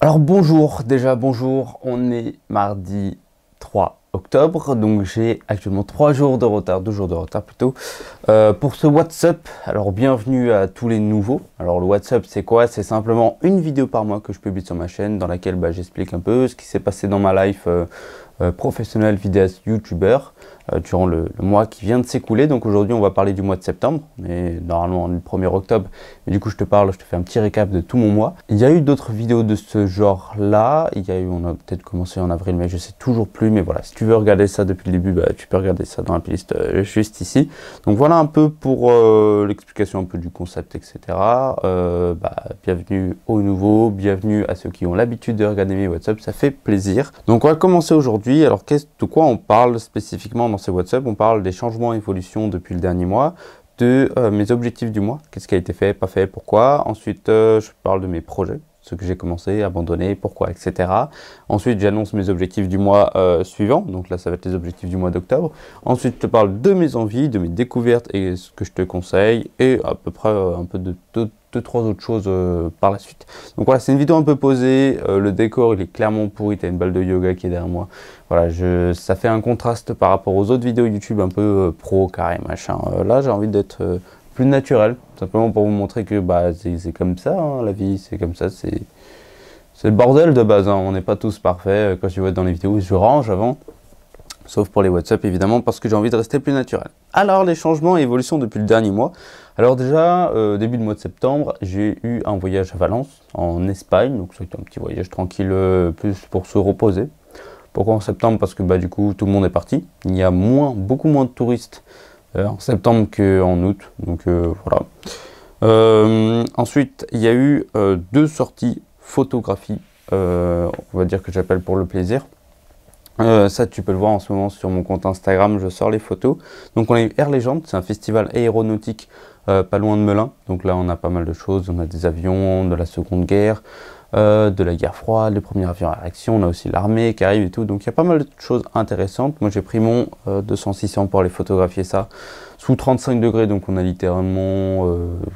Alors bonjour, déjà bonjour, on est mardi 3 octobre, donc j'ai actuellement 3 jours de retard, 2 jours de retard plutôt, pour ce WhatsApp. Alors bienvenue à tous les nouveaux. Alors le WhatsApp c'est quoi? C'est simplement une vidéo par mois que je publie sur ma chaîne dans laquelle j'explique un peu ce qui s'est passé dans ma life professionnel, vidéaste, youtubeur durant le mois qui vient de s'écouler. Donc aujourd'hui on va parler du mois de septembre, mais normalement le 1er octobre, mais du coup je te fais un petit récap de tout mon mois. Il y a eu d'autres vidéos de ce genre là, on a peut-être commencé en avril, mais je sais toujours plus. Mais voilà, si tu veux regarder ça depuis le début, tu peux regarder ça dans la playlist juste ici. Donc voilà un peu pour l'explication un peu du concept, etc. Bienvenue aux nouveaux, bienvenue à ceux qui ont l'habitude de regarder mes WhatsApp, ça fait plaisir. Donc on va commencer aujourd'hui. Alors de quoi on parle spécifiquement dans ces WhatsApp? On parle des changements et évolutions depuis le dernier mois, de mes objectifs du mois, qu'est-ce qui a été fait, pas fait, pourquoi. Ensuite je parle de mes projets, ce que j'ai commencé, abandonné, pourquoi, etc. Ensuite j'annonce mes objectifs du mois suivant, donc là ça va être les objectifs du mois d'octobre. Ensuite je te parle de mes envies, de mes découvertes et ce que je te conseille, et à peu près un peu de deux, trois autres choses par la suite. Donc voilà, c'est une vidéo un peu posée, le décor il est clairement pourri, t'as une balle de yoga qui est derrière moi. Voilà, ça fait un contraste par rapport aux autres vidéos YouTube un peu pro, carré, machin. Là j'ai envie d'être plus naturel, simplement pour vous montrer que c'est comme ça, hein, la vie, c'est comme ça, c'est le bordel de base, hein. On n'est pas tous parfaits. Quand tu vois dans les vidéos, je range avant, sauf pour les WhatsApp évidemment, parce que j'ai envie de rester plus naturel. Alors les changements et évolutions depuis le dernier mois. Alors déjà, début du mois de septembre, j'ai eu un voyage à Valence, en Espagne, donc c'était un petit voyage tranquille, plus pour se reposer. Pourquoi en septembre? Parce que du coup tout le monde est parti, il y a beaucoup moins de touristes en septembre qu'en août, donc voilà. Ensuite, il y a eu 2 sorties photographie, on va dire que j'appelle pour le plaisir. Ça tu peux le voir en ce moment sur mon compte Instagram, je sors les photos. Donc on a eu Air Legend, c'est un festival aéronautique pas loin de Melun. Donc là on a pas mal de choses, on a des avions de la Seconde Guerre, de la guerre froide, les premiers avions à réaction, on a aussi l'armée qui arrive et tout, donc il y a pas mal de choses intéressantes. Moi j'ai pris mon 200-600 pour aller photographier ça, sous 35 degrés, donc on a littéralement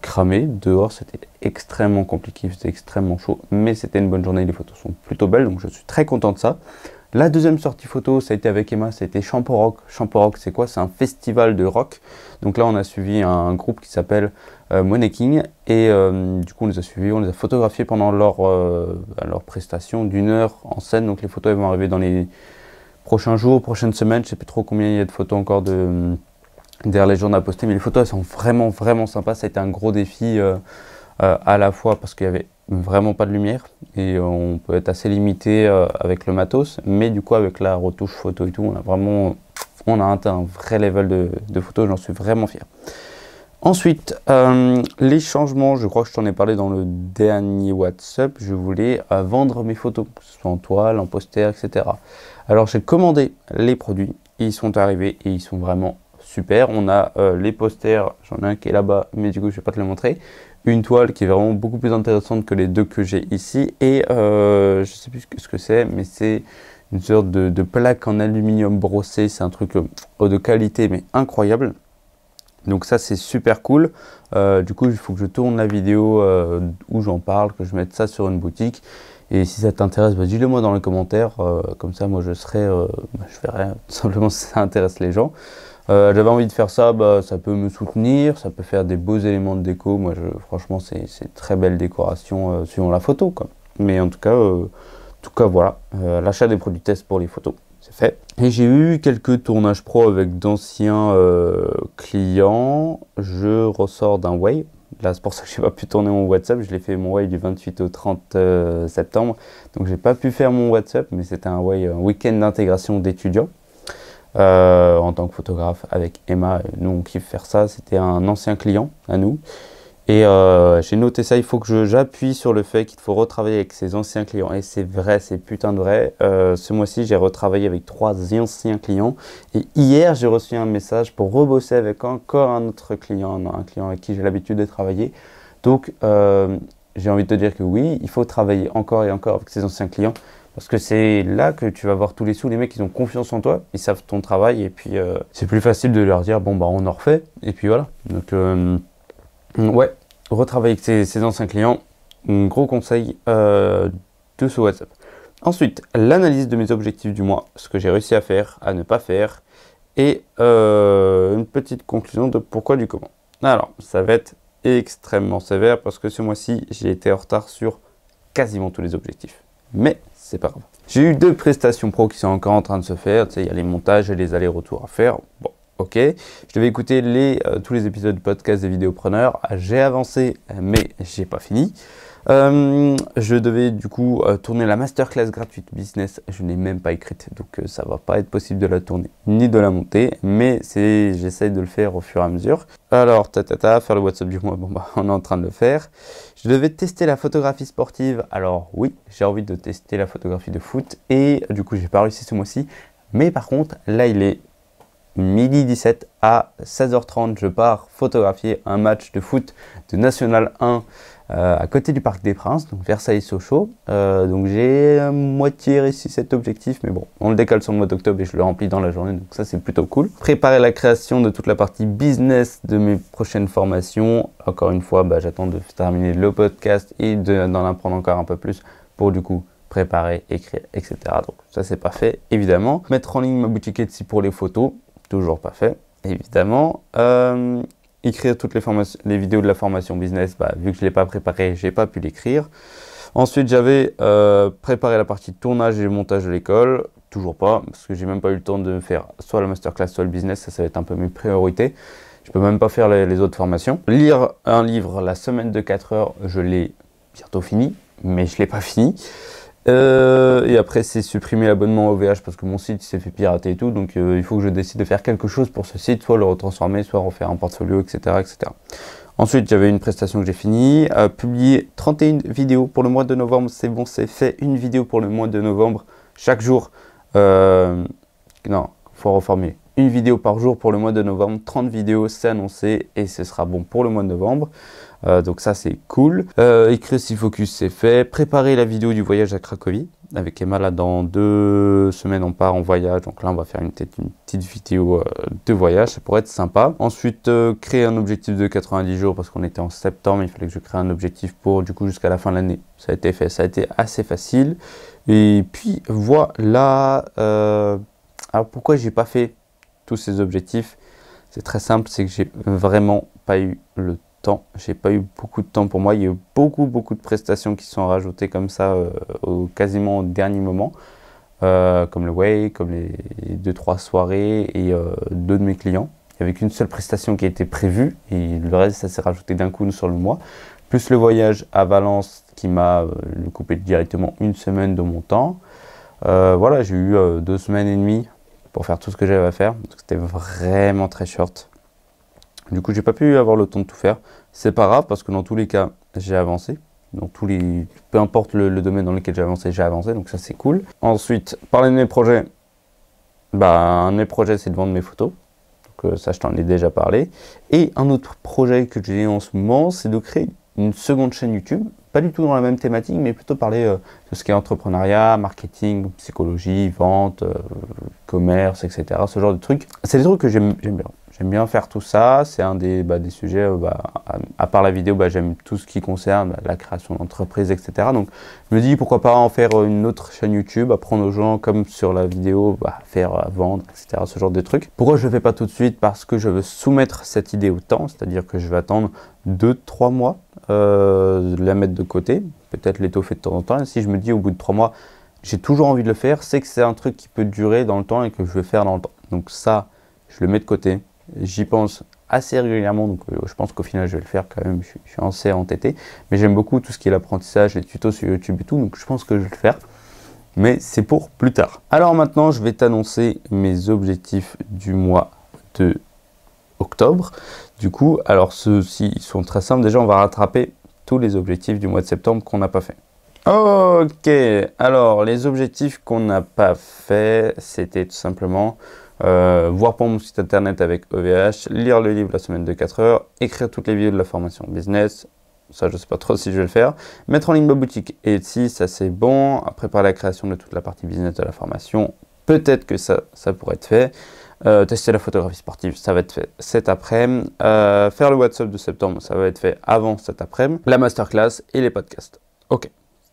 cramé, dehors c'était extrêmement compliqué, c'était extrêmement chaud, mais c'était une bonne journée, les photos sont plutôt belles, donc je suis très content de ça. La deuxième sortie photo, ça a été avec Emma, c'était Champorock. Champorock, c'est quoi? C'est un festival de rock. Donc là, on a suivi un groupe qui s'appelle Money King. Et du coup, on les a suivis, on les a photographiés pendant leur prestation d'1 heure en scène. Donc les photos elles vont arriver dans les prochains jours, prochaines semaines. Je ne sais plus trop combien il y a de photos encore d'Air Legend à poster. Mais les photos, elles sont vraiment, vraiment sympas. Ça a été un gros défi à la fois parce qu'il y avait vraiment pas de lumière et on peut être assez limité avec le matos, mais du coup avec la retouche photo et tout, on a atteint un vrai level de photo, j'en suis vraiment fier. Ensuite, les changements, je crois que je t'en ai parlé dans le dernier WhatsApp, je voulais vendre mes photos, que ce soit en toile, en poster, etc. Alors j'ai commandé les produits, ils sont arrivés et ils sont vraiment super. On a les posters, j'en ai un qui est là-bas, mais du coup je vais pas te le montrer. Une toile qui est vraiment beaucoup plus intéressante que les 2 que j'ai ici. Et je sais plus ce que c'est, mais c'est une sorte de plaque en aluminium brossé. C'est un truc de qualité, mais incroyable. Donc ça, c'est super cool. Du coup, il faut que je tourne la vidéo où j'en parle, que je mette ça sur une boutique. Et si ça t'intéresse, dis-le moi dans les commentaires. Comme ça, moi, je verrai tout simplement si ça intéresse les gens. J'avais envie de faire ça, ça peut me soutenir, ça peut faire des beaux éléments de déco. Moi, franchement, c'est très belle décoration suivant la photo, quoi. Mais en tout cas, voilà, l'achat des produits test pour les photos, c'est fait. Et j'ai eu quelques tournages pro avec d'anciens clients. Je ressors d'un Way. Là, c'est pour ça que je n'ai pas pu tourner mon WhatsApp. Je l'ai fait mon Way du 28 au 30 septembre. Donc, j'ai pas pu faire mon WhatsApp, mais c'était un Way, un week-end d'intégration d'étudiants. En tant que photographe avec Emma, nous on kiffe faire ça, c'était un ancien client à nous et j'ai noté ça, il faut que j'appuie sur le fait qu'il faut retravailler avec ses anciens clients et c'est vrai, c'est putain de vrai. Ce mois-ci j'ai retravaillé avec 3 anciens clients et hier j'ai reçu un message pour rebosser avec encore un autre client, un client avec qui j'ai l'habitude de travailler. Donc j'ai envie de te dire que oui, il faut travailler encore et encore avec ses anciens clients. Parce que c'est là que tu vas voir tous les sous, les mecs ils ont confiance en toi, ils savent ton travail et puis c'est plus facile de leur dire bon on en refait et puis voilà. Donc ouais, retravailler avec ses anciens clients, un gros conseil de ce WhatsApp. Ensuite, l'analyse de mes objectifs du mois, ce que j'ai réussi à faire, à ne pas faire, et une petite conclusion de pourquoi du comment. Alors, ça va être extrêmement sévère parce que ce mois-ci, j'ai été en retard sur quasiment tous les objectifs. Mais c'est pas grave. J'ai eu 2 prestations pro qui sont encore en train de se faire. Tu sais, il y a les montages et les allers-retours à faire. Bon, ok. Je devais écouter tous les épisodes de podcast des vidéopreneurs. J'ai avancé, mais j'ai pas fini. Je devais du coup tourner la masterclass gratuite business. Je n'ai même pas écrite, donc ça va pas être possible de la tourner ni de la monter, mais j'essaye de le faire au fur et à mesure. Alors faire le WhatsApp du mois, bon bah on est en train de le faire. Je devais tester la photographie sportive. Alors oui, j'ai envie de tester la photographie de foot et du coup j'ai pas réussi ce mois-ci, mais par contre là il est midi 17 à 16h30, je pars photographier un match de foot de National 1 à côté du Parc des Princes, donc Versailles-Sochaux. Donc j'ai à moitié réussi cet objectif, mais bon, on le décale sur le mois d'octobre et je le remplis dans la journée, donc ça c'est plutôt cool. Préparer la création de toute la partie business de mes prochaines formations. Encore une fois, j'attends de terminer le podcast et d'en apprendre encore un peu plus pour du coup préparer, écrire, etc. Donc ça c'est pas fait, évidemment. Mettre en ligne ma boutique Etsy pour les photos, toujours pas fait, évidemment. Écrire toutes les vidéos de la formation business, vu que je ne l'ai pas préparé, j'ai pas pu l'écrire. Ensuite, j'avais préparé la partie tournage et montage de l'école, toujours pas, parce que j'ai même pas eu le temps de faire soit la masterclass, soit le business, ça va être un peu mes priorités. Je peux même pas faire les autres formations. Lire un livre, la semaine de 4 heures, je l'ai bientôt fini, mais je l'ai pas fini. Et après c'est supprimer l'abonnement au OVH parce que mon site s'est fait pirater et tout, donc il faut que je décide de faire quelque chose pour ce site, soit le retransformer, soit refaire un portfolio, etc. etc. Ensuite j'avais une prestation que j'ai finie, publier 31 vidéos pour le mois de novembre, c'est bon, c'est fait, une vidéo pour le mois de novembre, chaque jour, non, faut reformuler, une vidéo par jour pour le mois de novembre, 30 vidéos, c'est annoncé et ce sera bon pour le mois de novembre. Donc ça c'est cool. Écrire si focus c'est fait. Préparer la vidéo du voyage à Cracovie. Avec Emma là dans 2 semaines on part en voyage. Donc là on va faire une petite vidéo de voyage. Ça pourrait être sympa. Ensuite créer un objectif de 90 jours parce qu'on était en septembre. Il fallait que je crée un objectif pour du coup jusqu'à la fin de l'année. Ça a été fait. Ça a été assez facile. Et puis voilà. Alors pourquoi j'ai pas fait tous ces objectifs? C'est très simple. C'est que j'ai vraiment pas eu le temps. J'ai pas eu beaucoup de temps pour moi. Il y a eu beaucoup de prestations qui sont rajoutées comme ça quasiment au dernier moment, comme le Way, comme les 2-3 soirées et 2 de mes clients. Il n'y avait qu'une seule prestation qui a été prévue et le reste ça s'est rajouté d'un coup sur le mois. Plus le voyage à Valence qui m'a coupé directement 1 semaine de mon temps. Voilà, j'ai eu 2 semaines et demie pour faire tout ce que j'avais à faire. C'était vraiment très short. Du coup, j'ai pas pu avoir le temps de tout faire. C'est pas grave parce que dans tous les cas, j'ai avancé. Peu importe le domaine dans lequel j'ai avancé. Donc ça, c'est cool. Ensuite, parler de mes projets. Un de mes projets, c'est de vendre mes photos. Donc ça, je t'en ai déjà parlé. Et un autre projet que j'ai en ce moment, c'est de créer une seconde chaîne YouTube. Pas du tout dans la même thématique, mais plutôt parler de ce qui est entrepreneuriat, marketing, psychologie, vente, commerce, etc. Ce genre de trucs. C'est des trucs que j'aime bien. J'aime bien faire tout ça, c'est un des sujets, à part la vidéo, j'aime tout ce qui concerne la création d'entreprise, etc. Donc je me dis pourquoi pas en faire une autre chaîne YouTube, apprendre aux gens comme sur la vidéo, faire vendre, etc. Ce genre de trucs. Pourquoi je ne le fais pas tout de suite? Parce que je veux soumettre cette idée au temps, c'est-à-dire que je vais attendre 2-3 mois, la mettre de côté, peut-être l'étoffer de temps en temps. Et si je me dis au bout de 3 mois, j'ai toujours envie de le faire, c'est que c'est un truc qui peut durer dans le temps et que je vais faire dans le temps. Donc ça, je le mets de côté. J'y pense assez régulièrement, donc je pense qu'au final je vais le faire quand même, je suis assez entêté, mais j'aime beaucoup tout ce qui est l'apprentissage, les tutos sur YouTube et tout, donc je pense que je vais le faire, mais c'est pour plus tard. Alors maintenant je vais t'annoncer mes objectifs du mois de octobre. Du coup, alors ceux-ci sont très simples, déjà on va rattraper tous les objectifs du mois de septembre qu'on n'a pas fait. Ok, alors les objectifs qu'on n'a pas fait, c'était tout simplement voir pour mon site internet avec OVH, lire le livre la semaine de 4 heures, écrire toutes les vidéos de la formation business, ça je sais pas trop si je vais le faire, mettre en ligne ma boutique Etsy, ça c'est bon, préparer la création de toute la partie business de la formation, peut-être que ça pourrait être fait, tester la photographie sportive, ça va être fait cet après-midi, faire le WhatsApp de septembre, ça va être fait avant cet après-midi, la masterclass et les podcasts. Ok,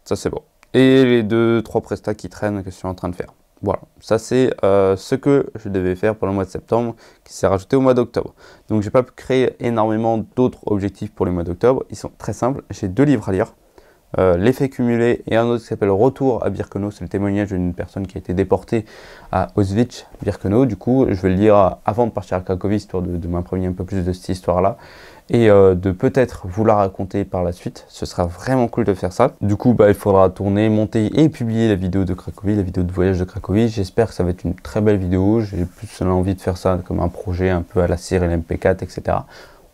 ça c'est bon. et les 2-3 prestats qui traînent que je suis en train de faire. Voilà, ça c'est ce que je devais faire pour le mois de septembre qui s'est rajouté au mois d'octobre. Donc j'ai pas pu créer énormément d'autres objectifs pour le mois d'octobre. Ils sont très simples. J'ai 2 livres à lire. L'effet cumulé et un autre qui s'appelle Retour à Birkenau. C'est le témoignage d'une personne qui a été déportée à Auschwitz-Birkenau. Du coup, je vais le lire avant de partir à Cracovie, histoire de m'imprégner un peu plus de cette histoire-là. Et de peut-être vous la raconter par la suite. Ce sera vraiment cool de faire ça. Du coup, il faudra tourner, monter et publier la vidéo de Cracovie, la vidéo de voyage de Cracovie. J'espère que ça va être une très belle vidéo. J'ai plus envie de faire ça comme un projet un peu à la Cyril MP4, etc.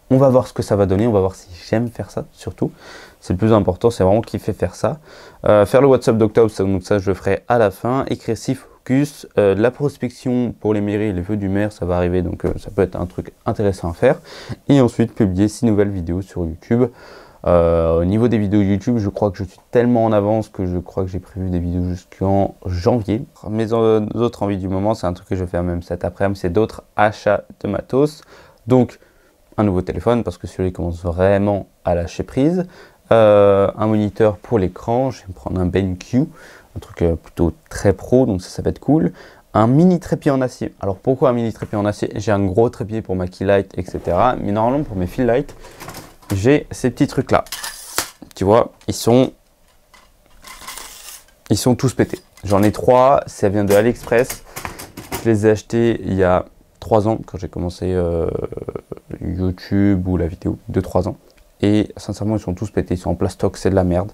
On va voir ce que ça va donner, on va voir si j'aime faire ça, surtout. C'est le plus important, c'est vraiment kiffer faire ça. Faire le WhatsApp d'octobre, donc ça je le ferai à la fin. Écrire 6 focus. La prospection pour les mairies et les vœux du maire, ça va arriver, donc ça peut être un truc intéressant à faire. Et ensuite, publier 6 nouvelles vidéos sur YouTube. Au niveau des vidéos YouTube, je crois que je suis tellement en avance que je crois que j'ai prévu des vidéos jusqu'en janvier. Mes autres envies du moment, c'est un truc que je vais faire même cet après-midi, c'est d'autres achats de matos. Donc, un nouveau téléphone parce que celui-là commence vraiment à lâcher prise, un moniteur pour l'écran, je vais me prendre un BenQ, un truc plutôt très pro, donc ça va être cool, un mini trépied en acier. Alors pourquoi un mini trépied en acier? J'ai un gros trépied pour ma key light, etc. Mais normalement pour mes fill light, j'ai ces petits trucs là, tu vois, ils sont tous pétés. J'en ai 3, ça vient de AliExpress, je les ai achetés il y a 3 ans quand j'ai commencé YouTube ou la vidéo, 2-3 ans. Et sincèrement, ils sont tous pétés, ils sont en plastoc, c'est de la merde.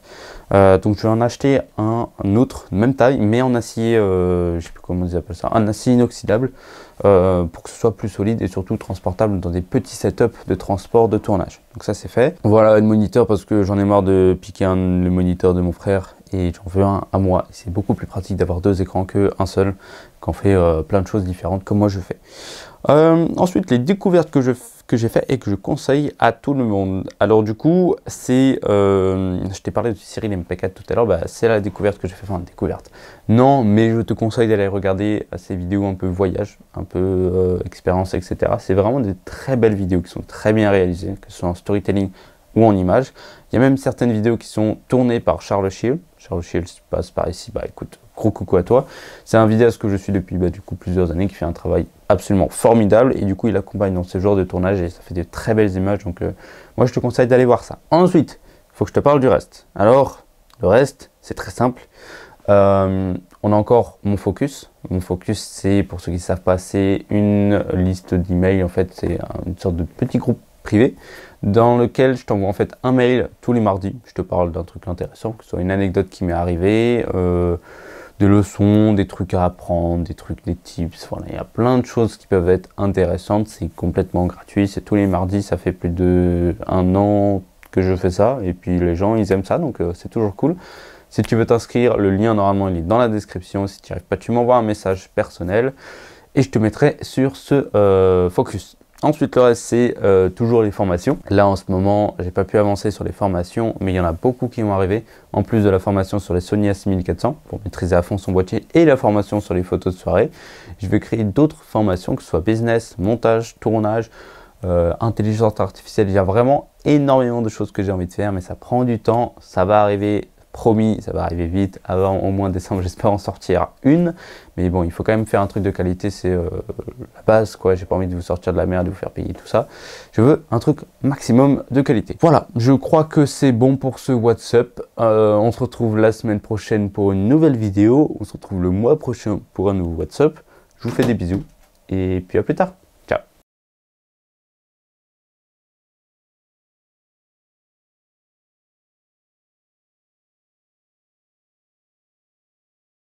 Donc je vais en acheter un autre, même taille, mais en acier, je sais plus comment ils appellent ça, un acier inoxydable, pour que ce soit plus solide et surtout transportable dans des petits setups de transport, de tournage. Donc ça c'est fait. Voilà le moniteur parce que j'en ai marre de piquer le moniteur de mon frère et j'en veux un à moi. C'est beaucoup plus pratique d'avoir 2 écrans qu'un seul, qu'on fait plein de choses différentes comme moi je fais. Ensuite, les découvertes que j'ai fait et que je conseille à tout le monde. Alors du coup, c'est, je t'ai parlé de Cyril MP4 tout à l'heure, c'est la découverte que j'ai fait, enfin découverte. Non, mais je te conseille d'aller regarder ces vidéos un peu voyage, un peu expérience, etc. C'est vraiment des très belles vidéos qui sont très bien réalisées, que ce soit en storytelling ou en images. Il y a même certaines vidéos qui sont tournées par Charles Shield. Charles Shield passe par ici, écoute, gros coucou à toi. C'est un vidéaste que je suis depuis du coup plusieurs années, qui fait un travail absolument formidable et du coup il accompagne dans ce genre de tournage et ça fait de très belles images, donc moi je te conseille d'aller voir ça. Ensuite, il faut que je te parle du reste. Alors, le reste, c'est très simple. On a encore mon focus. Mon focus, c'est, pour ceux qui ne savent pas, c'est une liste d'emails, en fait, c'est une sorte de petit groupe privé dans lequel je t'envoie en fait un mail tous les mardis. Je te parle d'un truc intéressant, que ce soit une anecdote qui m'est arrivée, des leçons, des trucs à apprendre, des trucs, des tips. Voilà, il y a plein de choses qui peuvent être intéressantes. C'est complètement gratuit. C'est tous les mardis. Ça fait plus d'1 an que je fais ça. Et puis les gens, ils aiment ça. Donc c'est toujours cool. Si tu veux t'inscrire, le lien normalement il est dans la description. Si tu n'y arrives pas, tu m'envoies un message personnel et je te mettrai sur ce focus. Ensuite, le reste, c'est toujours les formations. Là, en ce moment, j'ai pas pu avancer sur les formations, mais il y en a beaucoup qui vont arriver. En plus de la formation sur les Sony A6400 pour maîtriser à fond son boîtier et la formation sur les photos de soirée, je vais créer d'autres formations, que ce soit business, montage, tournage, intelligence artificielle. Il y a vraiment énormément de choses que j'ai envie de faire, mais ça prend du temps. Ça va arriver. Promis, ça va arriver vite, avant au moins décembre, j'espère en sortir une. Mais bon, il faut quand même faire un truc de qualité, c'est la base, quoi. J'ai pas envie de vous sortir de la merde, de vous faire payer tout ça. Je veux un truc maximum de qualité. Voilà, je crois que c'est bon pour ce WhatsApp. On se retrouve la semaine prochaine pour une nouvelle vidéo. On se retrouve le mois prochain pour un nouveau WhatsApp. Je vous fais des bisous et puis à plus tard.